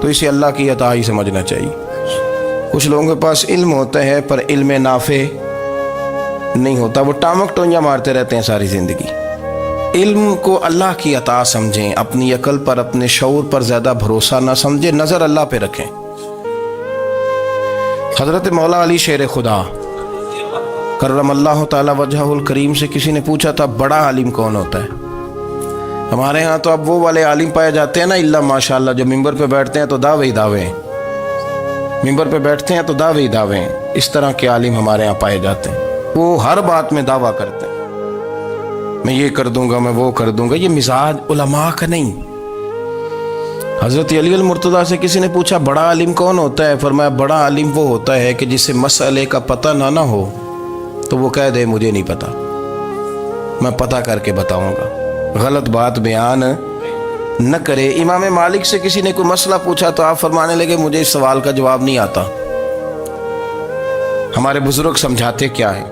تو اسے اللہ کی عطا ہی سمجھنا چاہیے۔ کچھ لوگوں کے پاس علم ہوتا ہے پر علم نافع نہیں ہوتا، وہ ٹامک ٹونجا مارتے رہتے ہیں ساری زندگی۔ علم کو اللہ کی عطا سمجھیں، اپنی عقل پر اپنے شعور پر زیادہ بھروسہ نہ سمجھیں، نظر اللہ پہ رکھیں۔ حضرت مولا علی شیر خدا کرم اللہ تعالی وجہہ الکریم سے کسی نے پوچھا تھا بڑا عالم کون ہوتا ہے؟ ہمارے ہاں تو اب وہ والے عالم پائے جاتے ہیں نا، اللہ ماشاءاللہ، جو ممبر پہ بیٹھتے ہیں تو دعوے ہی دعوے ہیں، ممبر پہ بیٹھتے ہیں تو دعوے ہی دعوے ہیں، اس طرح کے عالم ہمارے ہاں پائے جاتے ہیں۔ وہ ہر بات میں دعویٰ کرتے ہیں، میں یہ کر دوں گا، میں وہ کر دوں گا۔ یہ مزاج علماء کا نہیں۔ حضرت علی المرتضیٰ سے کسی نے پوچھا بڑا عالم کون ہوتا ہے؟ فرمایا بڑا عالم وہ ہوتا ہے کہ جسے مسئلے کا پتہ نہ ہو تو وہ کہہ دے مجھے نہیں پتا، میں پتہ کر کے بتاؤں گا، غلط بات بیان نہ کرے۔ امام مالک سے کسی نے کوئی مسئلہ پوچھا تو آپ فرمانے لگے مجھے اس سوال کا جواب نہیں آتا، ہمارے بزرگ سمجھاتے کیا ہے؟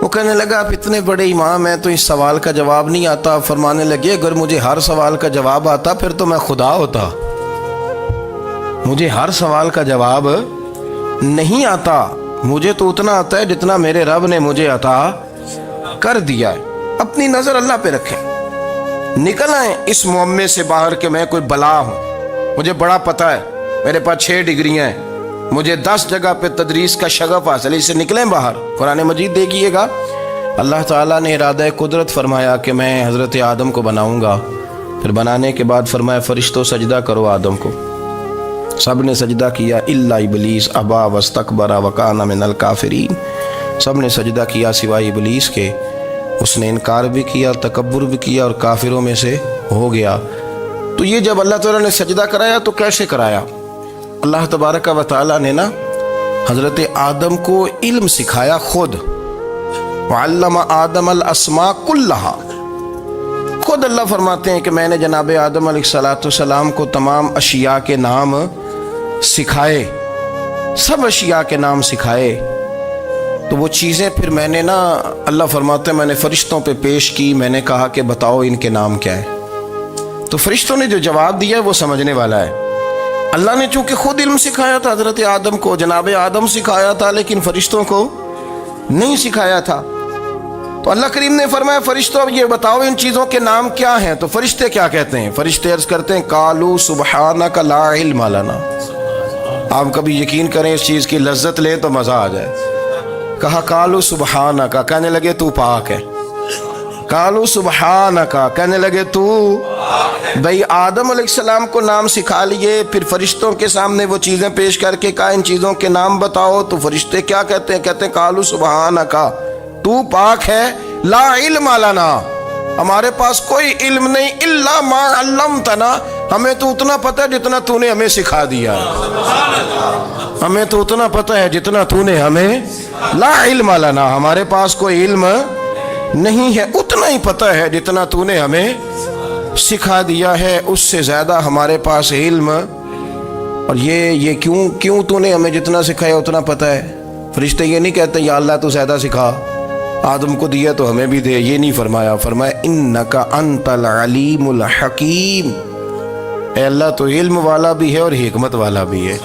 وہ کہنے لگا آپ اتنے بڑے امام ہیں تو اس سوال کا جواب نہیں آتا۔ آپ فرمانے لگے اگر مجھے ہر سوال کا جواب آتا پھر تو میں خدا ہوتا، مجھے ہر سوال کا جواب نہیں آتا، مجھے تو اتنا آتا ہے جتنا میرے رب نے مجھے عطا کر دیا ہے۔ اپنی نظر اللہ پہ رکھیں، نکل آئیں اس معمے سے باہر کہ میں کوئی بلا ہوں، مجھے بڑا پتہ ہے، میرے پاس 6 ڈگریاں ہیں، مجھے 10 جگہ پہ تدریس کا شغف حاصل ہے، اس سے نکلیں باہر۔ قرآن مجید دیکھیے گا، اللہ تعالیٰ نے ارادہ قدرت فرمایا کہ میں حضرت آدم کو بناؤں گا، پھر بنانے کے بعد فرمایا فرشتوں سجدہ کرو آدم کو، سب نے سجدہ کیا الا ابلیس ابا واستکبر وکان من الکافرین، سب نے سجدہ کیا سوائے ابلیس کے، اس نے انکار بھی کیا، تکبر بھی کیا اور کافروں میں سے ہو گیا۔ تو یہ جب اللہ تعالیٰ نے سجدہ کرایا تو کیسے کرایا؟ اللہ تبارک و تعالیٰ نے نا حضرت آدم کو علم سکھایا خود، وعلم آدم الاسماء کلہا، خود اللہ فرماتے ہیں کہ میں نے جناب آدم علیہ السلام کو تمام اشیاء کے نام سکھائے، سب اشیاء کے نام سکھائے۔ تو وہ چیزیں پھر میں نے نا، اللہ فرماتے ہیں میں نے فرشتوں پہ پیش کی، میں نے کہا کہ بتاؤ ان کے نام کیا ہے، تو فرشتوں نے جو جواب دیا ہے وہ سمجھنے والا ہے۔ اللہ نے چونکہ خود علم سکھایا تھا حضرت آدم کو، جناب آدم سکھایا تھا لیکن فرشتوں کو نہیں سکھایا تھا، تو اللہ کریم نے فرمایا فرشتوں اب یہ بتاؤ ان چیزوں کے نام کیا ہیں؟ تو فرشتے کیا کہتے ہیں؟ فرشتے عرض کرتے ہیں قالوا سبحانک لا علم لنا۔ آپ کبھی یقین کریں اس چیز کی لذت لیں تو مزہ آ جائے۔ کہا قالوا سبحانک، کہنے لگے تو پاک ہے، قالوا سبحانک، کہنے لگے تو بھئی آدم علیہ السلام کو نام سکھا لیے، پھر فرشتوں کے سامنے وہ چیزیں پیش کر کے کہا ان چیزوں کے نام بتاؤ، تو فرشتے کیا کہتے ہیں؟ کہتے ہیں قالوا سبحانک، تو پاک ہے، لا علم لنا، ہمارے پاس کوئی علم نہیں، الا ما علمتنا، ہمیں تو اتنا پتہ ہے جتنا تو نے ہمیں سکھا دیا ہے، ہمیں تو اتنا پتہ ہے جتنا تو نے ہمیں، لا علم لنا، ہمارے پاس کوئی علم نہیں ہے، اتنا ہی پتہ ہے جتنا تو نے ہمیں سکھا دیا ہے، اس سے زیادہ ہمارے پاس علم۔ اور یہ کیوں تو نے ہمیں جتنا سکھایا اتنا پتہ ہے؟ فرشتے یہ نہیں کہتے یا اللہ تو زیادہ سکھا، آدم کو دیا تو ہمیں بھی دے، یہ نہیں فرمایا، فرمایا انک انت العلیم الحکیم، اے اللہ تو علم والا بھی ہے اور حکمت والا بھی ہے،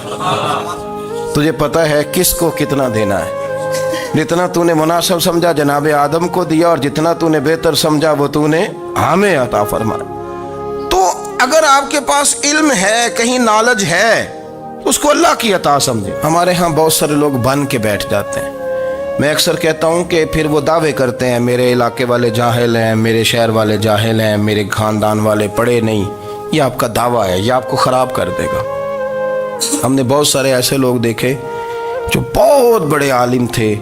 تجھے پتہ ہے کس کو کتنا دینا ہے، جتنا تو نے مناسب سمجھا جناب آدم کو دیا، اور جتنا تو نے بہتر سمجھا وہ تو نے ہمیں عطا فرمایا۔ تو اگر آپ کے پاس علم ہے، کہیں نالج ہے، اس کو اللہ کی عطا سمجھے۔ ہمارے ہاں بہت سارے لوگ بن کے بیٹھ جاتے ہیں، میں اکثر کہتا ہوں کہ پھر وہ دعوے کرتے ہیں میرے علاقے والے جاہل ہیں، میرے شہر والے جاہل ہیں، میرے خاندان والے پڑھے نہیں۔ یہ آپ کا دعویٰ ہے، یہ آپ کو خراب کر دے گا۔ ہم نے بہت سارے ایسے لوگ دیکھے جو بہت بڑے عالم تھے،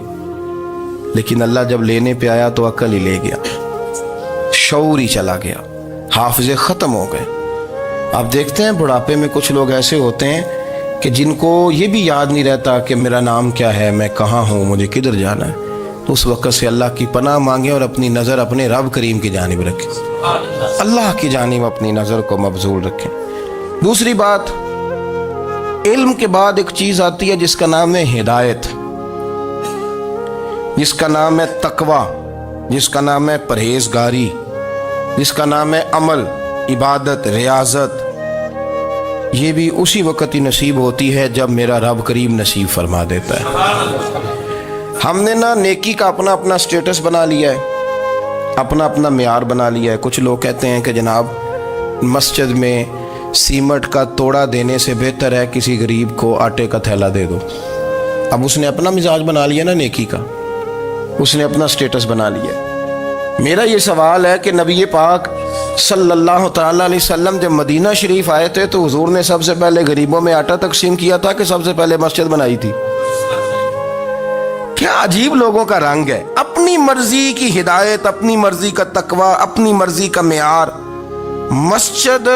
لیکن اللہ جب لینے پہ آیا تو عقل ہی لے گیا، شعور ہی چلا گیا، حافظے ختم ہو گئے۔ آپ دیکھتے ہیں بڑھاپے میں کچھ لوگ ایسے ہوتے ہیں کہ جن کو یہ بھی یاد نہیں رہتا کہ میرا نام کیا ہے، میں کہاں ہوں، مجھے کدھر جانا ہے۔ تو اس وقت سے اللہ کی پناہ مانگیں اور اپنی نظر اپنے رب کریم کی جانب رکھیں، اللہ کی جانب اپنی نظر کو مبذول رکھیں۔ دوسری بات، علم کے بعد ایک چیز آتی ہے جس کا نام ہے ہدایت، جس کا نام ہے تقوی، جس کا نام ہے پرہیزگاری، جس کا نام ہے عمل، عبادت، ریاضت۔ یہ بھی اسی وقت ہی نصیب ہوتی ہے جب میرا رب کریم نصیب فرما دیتا ہے۔ ہم نے نا نیکی کا اپنا اپنا سٹیٹس بنا لیا ہے، اپنا اپنا معیار بنا لیا ہے۔ کچھ لوگ کہتے ہیں کہ جناب مسجد میں سیمٹ کا توڑا دینے سے بہتر ہے کسی غریب کو آٹے کا تھیلا دے دو۔ اب اس نے اپنا مزاج بنا لیا نا نیکی کا، اس نے اپنا سٹیٹس بنا لیا۔ میرا یہ سوال ہے کہ نبی پاک صلی اللہ تعالیٰ علیہ وسلم جب مدینہ شریف آئے تھے تو حضور نے سب سے پہلے غریبوں میں آٹا تقسیم کیا تھا کہ سب سے پہلے مسجد بنائی تھی؟ کیا عجیب لوگوں کا رنگ ہے، اپنی مرضی کی ہدایت، اپنی مرضی کا تقوی، اپنی مرضی کا معیار۔ مسجد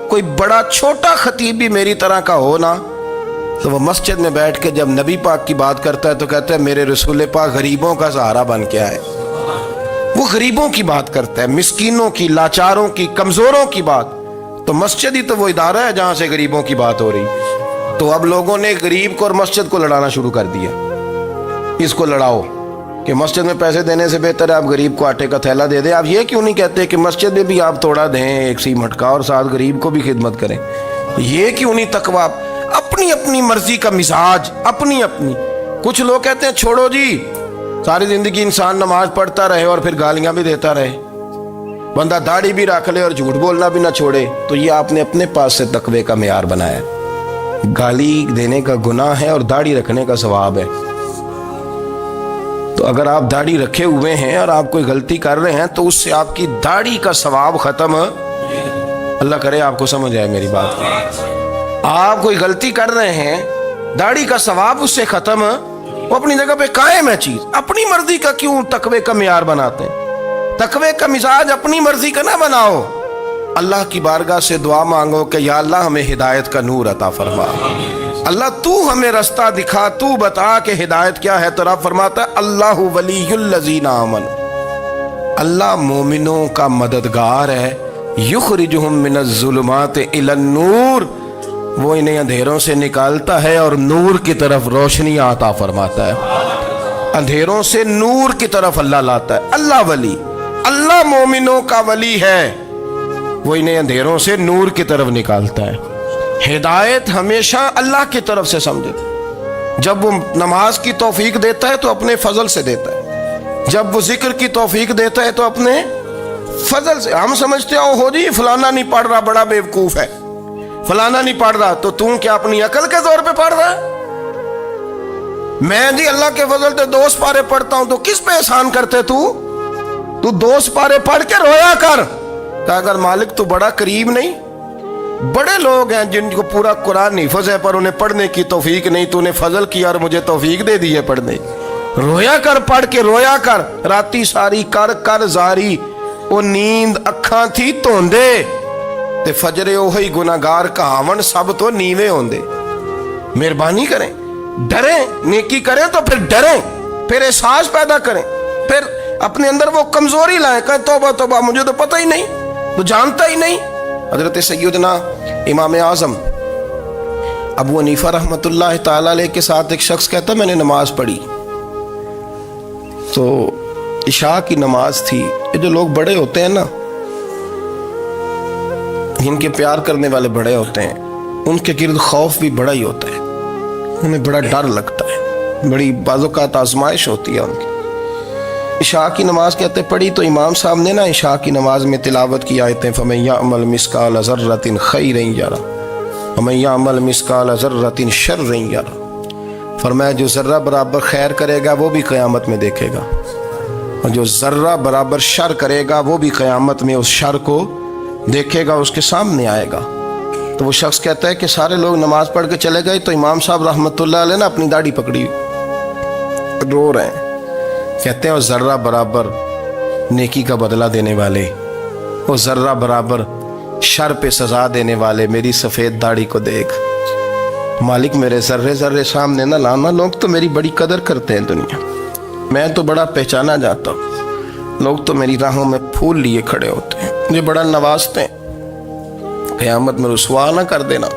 کوئی بڑا چھوٹا خطیب بھی میری طرح کا ہو نا تو وہ مسجد میں بیٹھ کے جب نبی پاک کی بات کرتا ہے تو کہتا ہے میرے رسول پاک غریبوں کا سہارا بن کے آئے۔ وہ غریبوں کی بات کرتا ہے، مسکینوں کی، لاچاروں کی، کمزوروں کی بات۔ تو مسجد ہی تو وہ ادارہ ہے جہاں سے غریبوں کی بات ہو رہی۔ تو اب لوگوں نے غریب کو اور مسجد کو لڑانا شروع کر دیا، اس کو لڑاؤ کہ مسجد میں پیسے دینے سے بہتر ہے آپ غریب کو آٹے کا تھیلا دے دیں۔ آپ یہ کیوں نہیں کہتے کہ مسجد میں بھی آپ توڑا دیں ایک سیمٹ کا اور ساتھ غریب کو بھی خدمت کریں؟ یہ کیوں نہیں تقویٰ؟ اپنی اپنی مرضی کا مزاج، اپنی اپنی۔ کچھ لوگ کہتے ہیں چھوڑو جی، ساری زندگی انسان نماز پڑھتا رہے اور پھر گالیاں بھی دیتا رہے، بندہ داڑھی بھی رکھ لے اور جھوٹ بولنا بھی نہ چھوڑے۔ تو یہ آپ نے اپنے پاس سے تقوی کا معیار بنایا۔ گالی دینے کا گناہ ہے اور داڑھی رکھنے کا ثواب ہے۔ تو اگر آپ داڑھی رکھے ہوئے ہیں اور آپ کوئی غلطی کر رہے ہیں تو اس سے آپ کی داڑھی کا ثواب ختم، اللہ کرے آپ کو سمجھ آئے میری بات۔ آپ کوئی غلطی کر رہے ہیں، داڑھی کا ثواب اس سے ختم، وہ اپنی جگہ پہ قائم ہے چیز۔ اپنی مرضی کا کیوں تقوی کا معیار بناتے ہیں؟ تقوی کا مزاج اپنی مرضی کا نہ بناؤ۔ اللہ کی بارگاہ سے دعا مانگو کہ یا اللہ ہمیں ہدایت کا نور عطا فرما، اللہ تو ہمیں رستہ دکھا، تو بتا کہ ہدایت کیا ہے۔ تو رب فرماتا ہے اللہ ولی الذین آمنوا، اللہ مومنوں کا مددگار ہے، یخرجہم من الظلمات الی النور، وہ انہیں اندھیروں سے نکالتا ہے اور نور کی طرف روشنی عطا فرماتا ہے۔ اندھیروں سے نور کی طرف اللہ لاتا ہے۔ اللہ ولی، اللہ مومنوں کا ولی ہے، وہ انہیں اندھیروں سے نور کی طرف نکالتا ہے۔ ہدایت ہمیشہ اللہ کی طرف سے سمجھے۔ جب وہ نماز کی توفیق دیتا ہے تو اپنے فضل سے دیتا ہے، جب وہ ذکر کی توفیق دیتا ہے تو اپنے فضل سے۔ ہم سمجھتے ہو جی فلانا نہیں پڑھ رہا بڑا بیوقوف ہے، فلانا نہیں پڑھ رہا، تو تم کیا اپنی عقل کے زور پہ پڑھ رہا ہے؟ میں جی اللہ کے فضل سے 2 سپارے پڑھتا ہوں، تو کس پہ احسان کرتے تو 2 سپارے پڑھ کے رویا کر کہ اگر مالک تو بڑا قریب نہیں۔ بڑے لوگ ہیں جن کو پورا قرآن حفظ ہے پر انہیں پڑھنے کی توفیق نہیں، تو انہیں فضل کیا اور مجھے توفیق دے دی ہے پڑھنے۔ رویا کر، پڑھ کے رویا کر، راتی ساری کر کر زاری، وہ نیند اکھاں تھی توندے تے فجرے اوہی گناہگار کہاون سب تو نیوے ہوندے۔ مہربانی کریں، ڈریں، نیکی کریں تو پھر ڈریں، پھر احساس پیدا کریں، پھر اپنے اندر وہ کمزوری لائیں کہ توبہ توبہ مجھے تو پتہ ہی نہیں، تو جانتا ہی نہیں۔ حضرت سیدنا امام اعظم ابو حنیفہ رحمۃ اللہ تعالی علیہ کے ساتھ ایک شخص کہتا میں نے نماز پڑھی تو عشاء کی نماز تھی۔ یہ جو لوگ بڑے ہوتے ہیں نا، جن کے پیار کرنے والے بڑے ہوتے ہیں، ان کے گرد خوف بھی بڑا ہی ہوتا ہے، انہیں بڑا ڈر لگتا ہے، بڑی بعض اوقات آزمائش ہوتی ہے ان کی۔ عشاء کی نماز کہتے پڑھی تو امام صاحب نے نا عشاء کی نماز میں تلاوت کی آیتیں فَمَن يَعْمَلْ مِثْقَالَ ذَرَّةٍ خَيْرًا يَرَهُ وَمَن يَعْمَلْ مِثْقَالَ ذَرَّةٍ شَرًّا يَرَهُ، فرمایا جو ذرہ برابر خیر کرے گا وہ بھی قیامت میں دیکھے گا، اور جو ذرہ برابر شر کرے گا وہ بھی قیامت میں اس شر کو دیکھے گا، اس کے سامنے آئے گا۔ تو وہ شخص کہتا ہے کہ سارے لوگ نماز پڑھ کے چلے گئے تو امام صاحب رحمۃ اللہ علیہ نے اپنی داڑھی پکڑی، رو رہے ہیں، کہتے ہیں وہ ذرہ برابر نیکی کا بدلہ دینے والے، وہ ذرہ برابر شر پہ سزا دینے والے، میری سفید داڑھی کو دیکھ مالک، میرے ذرے ذرے سامنے نہ لانا، لوگ تو میری بڑی قدر کرتے ہیں دنیا، میں تو بڑا پہچانا جاتا ہوں، لوگ تو میری راہوں میں پھول لیے کھڑے ہوتے ہیں، مجھے بڑا نوازتے ہیں، قیامت میں رسوا نہ کر دینا،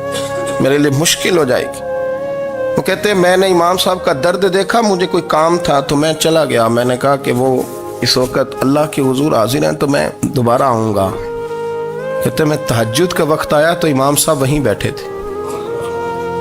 میرے لیے مشکل ہو جائے گی۔ وہ کہتے ہیں میں نے امام صاحب کا درد دیکھا، مجھے کوئی کام تھا تو میں چلا گیا، میں نے کہا کہ وہ اس وقت اللہ کے حضور حاضر ہیں تو میں دوبارہ آؤں گا۔ کہتے ہیں میں تہجد کا وقت آیا تو امام صاحب وہیں بیٹھے تھے،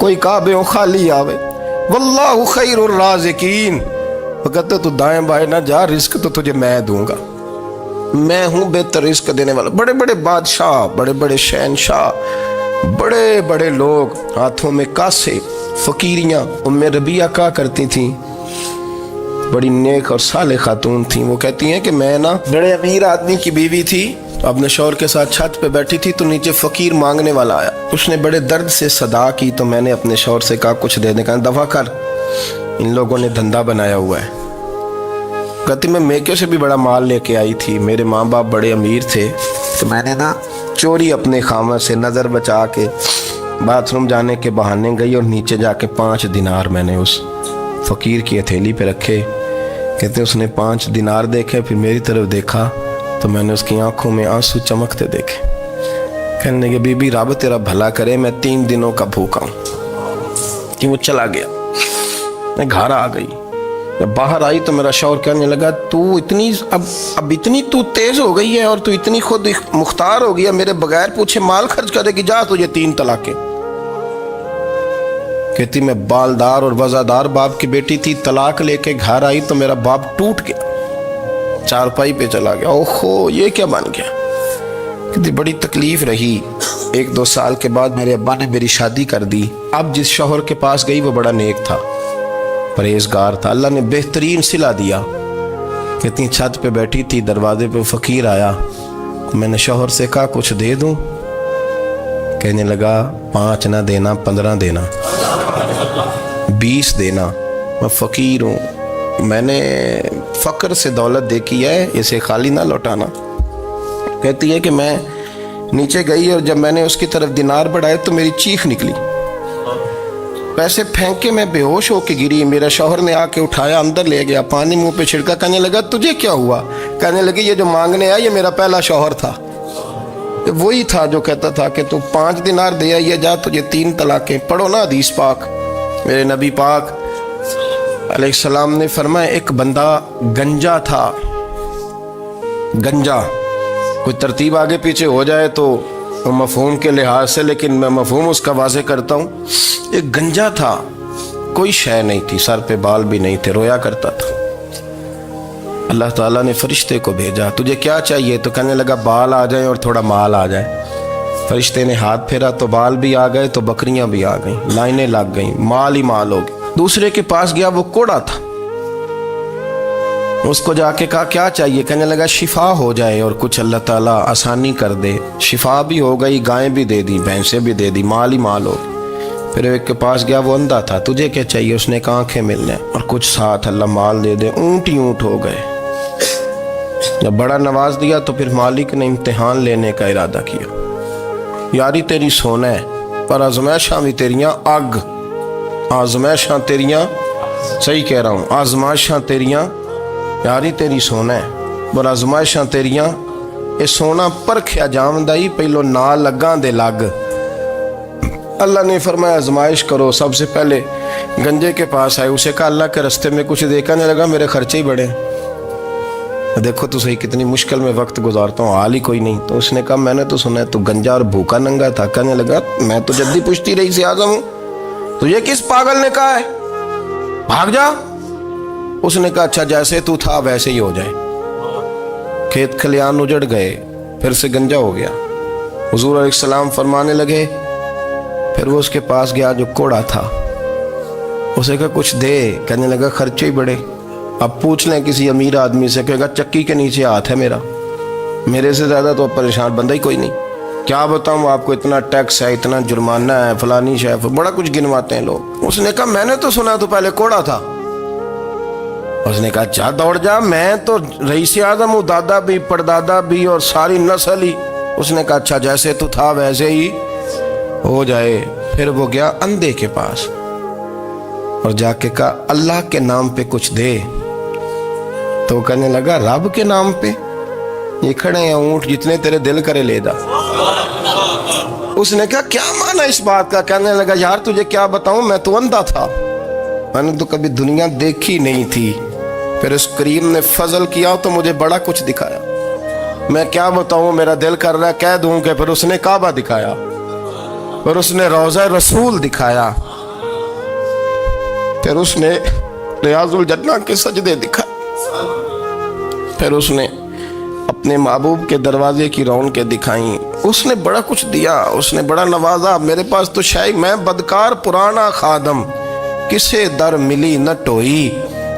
کوئی کعبے خالی آوے، واللہ خیر الرازقین، وہ کہتے تو دائیں بائیں نہ جا، رزق تو تجھے میں دوں گا، میں ہوں بہتر رزق دینے والا۔ بڑے بڑے بادشاہ، بڑے بڑے شہنشاہ، بڑے بڑے لوگ، ہاتھوں میں کاسے، فقیریاں۔ ام ربیہ کہا کرتی تھیں، بڑی نیک اور صالح خاتون تھیں، وہ کہتی ہیں کہ میں نا بڑے امیر آدمی کی بیوی تھی، اپنے شوہر کے ساتھ چھت پہ بیٹھی تھی تو نیچے فقیر مانگنے والا آیا، اس نے بڑے درد سے صدا کی تو میں نے اپنے شوہر سے کہا کچھ دے دے، کہا دفع کر، ان لوگوں نے دھندا بنایا ہوا ہے۔ کہتی میں میکے سے بھی بڑا مال لے کے آئی تھی، میرے ماں باپ بڑے امیر تھے تو میں نے نا چوری اپنے خامہ سے نظر بچا کے باتھ روم جانے کے بہانے گئی اور نیچے جا کے 5 دینار میں نے اس فقیر کی ہتھیلی پہ رکھے۔ کہتے اس نے 5 دینار دیکھے، پھر میری طرف دیکھا تو میں نے اس کی آنکھوں میں آنسو چمکتے دیکھے۔ کہنے لگے بی بی رب تیرا بھلا کرے، میں 3 دنوں کا بھوکا ہوں۔ کہ وہ چلا گیا، میں گھر آ گئی، جب باہر آئی تو میرا شوہر کہنے لگا تو اتنی اب اتنی تو تیز ہو گئی ہے اور تو اتنی خود مختار ہو گئی ہے، میرے بغیر پوچھے مال خرچ کرے گی، جا تجھے 3 طلاقیں۔ کہتی میں بالدار اور وزادار باپ کی بیٹی تھی، طلاق لے کے گھر آئی تو میرا باپ ٹوٹ گیا، چارپائی پہ چلا گیا، اوہو یہ کیا بن گیا۔ کہتی بڑی تکلیف رہی، 1-2 سال کے بعد میرے ابا نے میری شادی کر دی۔ اب جس شوہر کے پاس گئی وہ بڑا نیک تھا، پرہیزگار تھا، اللہ نے بہترین صلہ دیا۔ کہتی چھت پہ بیٹھی تھی، دروازے پہ فقیر آیا، میں نے شوہر سے کہا کچھ دے دوں، کہنے لگا 5 نہ دینا، 15 دینا، 20 دینا، میں فقیر ہوں، میں نے فقر سے دولت دیکھی ہے، اسے خالی نہ لوٹانا۔ کہتی ہے کہ میں نیچے گئی اور جب میں نے اس کی طرف دینار بڑھائے تو میری چیخ نکلی، پیسے پھینک کے میں بے ہوش ہو کے گری، میرا شوہر نے آ کے اٹھایا، اندر لے گیا، پانی منہ پہ چھڑکا، کہنے لگا تجھے کیا ہوا؟ کہنے لگی یہ جو مانگنے آیا یہ میرا پہلا شوہر تھا، وہی تھا جو کہتا تھا کہ تو 5 دینار دے آئیے، جا تجھے 3 طلاقیں۔ پڑھو نا حدیث پاک، میرے نبی پاک علیہ السلام نے فرمایا ایک بندہ گنجا تھا، گنجا، کوئی ترتیب آگے پیچھے ہو جائے تو مفہوم کے لحاظ سے، لیکن میں مفہوم اس کا واضح کرتا ہوں، ایک گنجا تھا، کوئی شے نہیں تھی، سر پہ بال بھی نہیں تھے، رویا کرتا تھا۔ اللہ تعالیٰ نے فرشتے کو بھیجا، تجھے کیا چاہیے؟ تو کہنے لگا بال آ جائیں اور تھوڑا مال آ جائے۔ فرشتے نے ہاتھ پھیرا تو بال بھی آ گئے تو بکریاں بھی آ گئیں، لائنیں لگ گئیں، مال ہی مال ہو گئے۔ دوسرے کے پاس گیا، وہ کوڑا تھا، اس کو جا کے کہا کیا چاہیے؟ کہنے لگا شفا ہو جائے اور کچھ اللہ تعالیٰ آسانی کر دے۔ شفا بھی ہو گئی، گائیں بھی دے دی، بھینسیں بھی دے دی، مال ہی مال ہو گئے۔ پھر ایک کے پاس گیا، وہ اندھا تھا، تجھے کیا چاہیے؟ اس نے کہا آنکھیں ملنے اور کچھ ساتھ اللہ مال دے دے، اونٹ ہی اونٹ ہو گئے۔ جب بڑا نواز دیا تو پھر مالک نے امتحان لینے کا ارادہ کیا، یاری تیری سونا ہے پر آزمائشاں بھی تیریاں اگ، آزمائشاں تیریاں، صحیح کہہ رہا ہوں، آزمائشاں تیریاں، یاری تیری سونا ہے پر آزمائشاں تیریاں، اے سونا پرکھیا جامدائی پہلو نہ لگاں دے لگ۔ اللہ نے فرمایا آزمائش کرو۔ سب سے پہلے گنجے کے پاس آئے، اسے کہا اللہ کے رستے میں کچھ دیکھنے لگا، میرے خرچے ہی بڑے، دیکھو تو صحیح کتنی مشکل میں وقت گزارتا ہوں، حال ہی کوئی نہیں۔ تو اس نے کہا میں نے تو سنا ہے تو گنجا اور بھوکا ننگا تھا۔ کہنے لگا میں تو جدی پشتی رئیس اعظم ہوں، تجھے کس پاگل نے کہا ہے بھاگ جا؟ اس نے کہا اچھا جیسے تو تھا ویسے ہی ہو جائے۔ کھیت کھلیان اجڑ گئے، پھر سے گنجا ہو گیا۔ حضور علیہ السلام فرمانے لگے، پھر وہ اس کے پاس گیا جو کوڑا تھا، اسے کہا کچھ دے، کہنے لگا خرچے ہی بڑے۔ اب پوچھ لیں کسی امیر آدمی سے، کہے گا چکی کے نیچے ہاتھ ہے میرا، میرے سے زیادہ تو پریشان بندہ ہی کوئی نہیں، کیا بتاؤں آپ کو، اتنا ٹیکس ہے، اتنا جرمانہ ہے، فلانی شے، بڑا کچھ گنواتے ہیں لوگ۔ اس نے کہا میں نے تو سنا تو پہلے کوڑا تھا۔ اس نے کہا جا دوڑ جا، میں تو رئیس اعظم ہوں، دادا بھی پردادا بھی اور ساری نسل ہی۔ اس نے کہا اچھا جیسے تو تھا ویسے ہی ہو جائے۔ پھر وہ گیا اندھے کے پاس اور جا کے کہا اللہ کے نام پہ کچھ دے۔ تو کہنے لگا رب کے نام پہ؟ یہ کھڑے ہیں اونٹ، جتنے تیرے دل کرے لے جا۔ اس نے کہا کیا معنی اس بات کا؟ کہنے لگا یار تجھے کیا بتاؤں، میں تو اندھا تھا، میں نے تو کبھی دنیا دیکھی نہیں تھی، پھر اس کریم نے فضل کیا تو مجھے بڑا کچھ دکھایا، میں کیا بتاؤں، میرا دل کر رہا ہے کہہ دوں کہ پھر اس نے کعبہ دکھایا، پھر اس نے روضہ رسول دکھایا، پھر اس نے ریاض الجنہ کے سجدے دکھائے، پھر اس نے اپنے محبوب کے دروازے کی رونقیں دکھائیں، اس نے بڑا کچھ دیا، اس نے بڑا نوازا۔ میرے پاس تو شاید میں بدکار پرانا خادم، کسے در ملی نہ ٹوئی،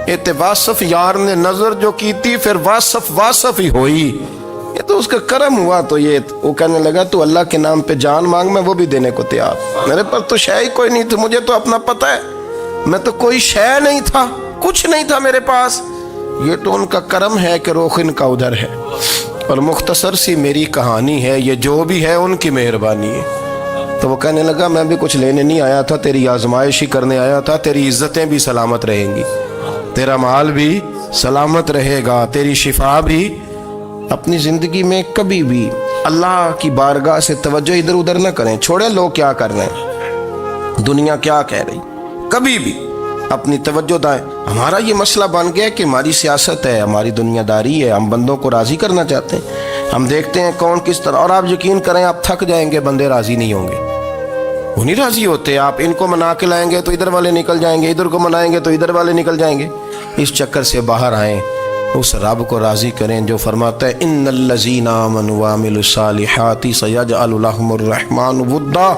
ایت واصف یار نے نظر جو کی تھی، پھر واصف ہی ہوئی۔ یہ تو اس کا کرم ہوا۔ تو یہ وہ کہنے لگا تو اللہ کے نام پہ جان مانگ، میں وہ بھی دینے کو تیار۔ میرے پاس تو شے کوئی نہیں تھی، مجھے تو اپنا پتہ ہے، میں تو کوئی شے نہیں تھا، کچھ نہیں تھا میرے پاس۔ یہ تو ان کا کرم ہے کہ رخ ان کا ادھر ہے، اور مختصر سی میری کہانی ہے، یہ جو بھی ہے ان کی مہربانی ہے۔ تو وہ کہنے لگا میں بھی کچھ لینے نہیں آیا تھا، تیری آزمائش ہی کرنے آیا تھا، تیری عزتیں بھی سلامت رہیں گی، تیرا مال بھی سلامت رہے گا، تیری شفا بھی۔ اپنی زندگی میں کبھی بھی اللہ کی بارگاہ سے توجہ ادھر ادھر نہ کریں، چھوڑیں لوگ کیا کر رہے ہیں، دنیا کیا کہہ رہی، کبھی بھی اپنی توجہ دائیں۔ ہمارا یہ مسئلہ بن گیا کہ ہماری سیاست ہے، ہماری دنیا داری ہے، ہم بندوں کو راضی کرنا چاہتے ہیں، ہم دیکھتے ہیں کون کس طرح، اور آپ یقین کریں آپ تھک جائیں گے، بندے راضی نہیں ہوں گے، وہ نہیں راضی ہوتے۔ آپ ان کو منا کے لائیں گے تو ادھر والے نکل جائیں گے، ادھر کو منائیں گے تو ادھر والے نکل جائیں گے۔ اس چکر سے باہر آئیں، اس رب کو راضی کریں جو فرماتا ہے ان الذین آمنوا وعملوا الصالحات سیجعل لهم الرحمن ودا۔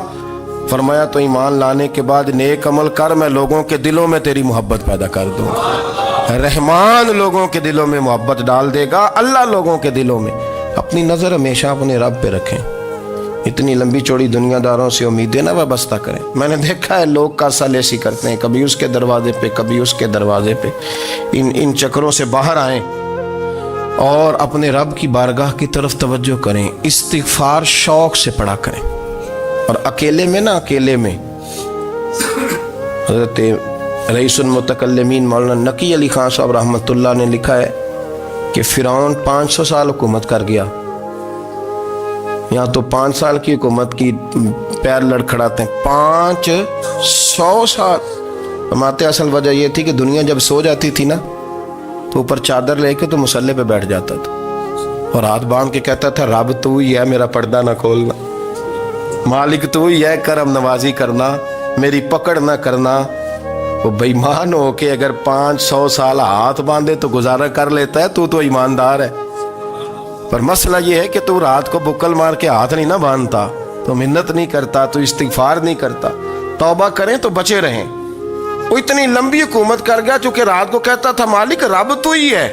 فرمایا تو ایمان لانے کے بعد نیک عمل کر، میں لوگوں کے دلوں میں تیری محبت پیدا کر دوں گا۔ رحمان لوگوں کے دلوں میں محبت ڈال دے گا، اللہ لوگوں کے دلوں میں۔ اپنی نظر ہمیشہ اپنے رب پہ رکھیں، اتنی لمبی چوڑی دنیا داروں سے امیدیں نہ وابستہ کریں۔ میں نے دیکھا ہے لوگ کاسا لیسی کرتے ہیں، کبھی اس کے دروازے پہ کبھی اس کے دروازے پہ۔ ان چکروں سے باہر آئیں اور اپنے رب کی بارگاہ کی طرف توجہ کریں، استغفار شوق سے پڑھا کریں، اور اکیلے میں نہ، اکیلے میں۔ حضرت رئیس المتکلمین مولانا نقی علی خان صاحب رحمۃ اللہ نے لکھا ہے کہ فرعون 500 سال حکومت کر گیا، یہاں تو 5 سال کی حکومت کی پیر لڑکھڑاتے ہیں، 500 سال۔ فرماتے اصل وجہ یہ تھی کہ دنیا جب سو جاتی تھی نا تو اوپر چادر لے کے تو مصلے پہ بیٹھ جاتا تھا، اور ہاتھ باندھ کے کہتا تھا رب تو ہی ہے، میرا پردہ نہ کھولنا، مالک تو ہی ہے، کرم نوازی کرنا، میری پکڑ نہ کرنا۔ وہ بے ایمان ہو کے اگر 500 سال ہاتھ باندھے تو گزارا کر لیتا ہے، تو ایماندار ہے۔ پر مسئلہ یہ ہے کہ تو رات کو بکل مار کے ہاتھ نہیں نہ باندھتا، تو منت نہیں کرتا، تو استغفار نہیں کرتا۔ توبہ کریں تو بچے رہیں۔ وہ اتنی لمبی حکومت کر گیا چونکہ رات کو کہتا تھا مالک رب تو ہی ہے،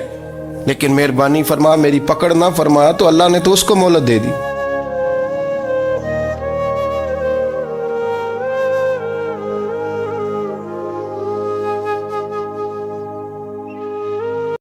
لیکن مہربانی فرما، میری پکڑ نہ فرمایا، تو اللہ نے تو اس کو مہلت دے دی۔